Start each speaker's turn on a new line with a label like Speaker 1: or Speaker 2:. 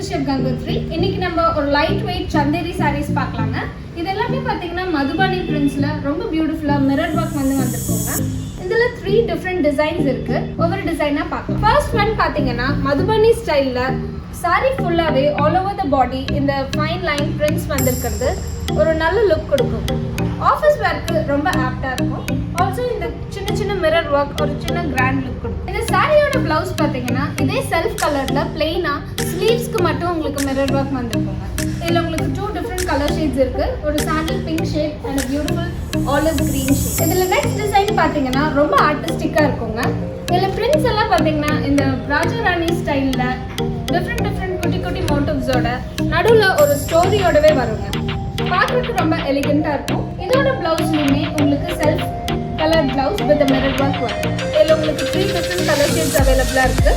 Speaker 1: Chef Gangotri. இன்னைக்கு நம்ம ஒரு லைட் வெயிட் சந்தேரி sarees பார்க்கலாங்க. இது எல்லாமே பாத்தீங்கன்னா மதுபானி printsல ரொம்ப பியூட்டிஃபுல்லா மிரர் ஒர்க் வந்திருக்குங்க. இதுல 3 டிஃபரண்ட் டிசைன்ஸ் இருக்கு. ஒவ்வொரு டிசைனா பார்க்கலாம். ஃபர்ஸ்ட் ஒன் பாத்தீங்கன்னா மதுபானி ஸ்டைல்ல saree ஃபுல்லாவே ஆல் ஓவர் தி பாடி இந்த ஃபைன் லைன் prints வந்திருக்கிறது ஒரு நல்ல லுக் கொடுக்கும். ஆஃபீஸ் வேர்க்கு ரொம்ப ஆப்டா இருக்கும். ஆல்சோ இந்த சின்ன மிரர் ஒர்க் ஒரு சின்ன கிராண்ட் லுக் கொடுக்கும். இந்த சாரியோட பிளவுஸ் பாத்தீங்கன்னா இதே செல்ஃப் கலர்ல பிளெயினா ஸ்லீவ்ஸ்க்கு மட்டும் உங்களுக்கு மிரர் ஒர்க் வந்திருக்குங்க. இதுல உங்களுக்கு 2 டிஃபரண்ட் கலர் ஷேட்ஸ் இருக்கு. ஒரு sandal pink shade and beautiful olive green shade. இதுல நெக்ஸ்ட் டிசைன் பாத்தீங்கன்னா ரொம்ப ஆர்டிஸ்டிக்கா இருக்குங்க. இதுல பிரிண்ட்ஸ் எல்லாம் பாத்தீங்கன்னா இந்த ராஜா ராணி ஸ்டைல்ல டிஃபரண்ட் குட்டி மோட்டிவ்ஸோட நடுவுல ஒரு ஸ்டோரியோடவே வருங்க. பார்க்கறதுக்கு ரொம்ப எலிகென்ட்டா இருக்கும். இதோட பிளவுஸ்லயுமே உங்களுக்கு self colour blouse with mirror work வரும். இதுல உங்களுக்கு 3 டிஃபரண்ட் கலர் ஷேட்ஸ் அவைலபிளா இருக்கு.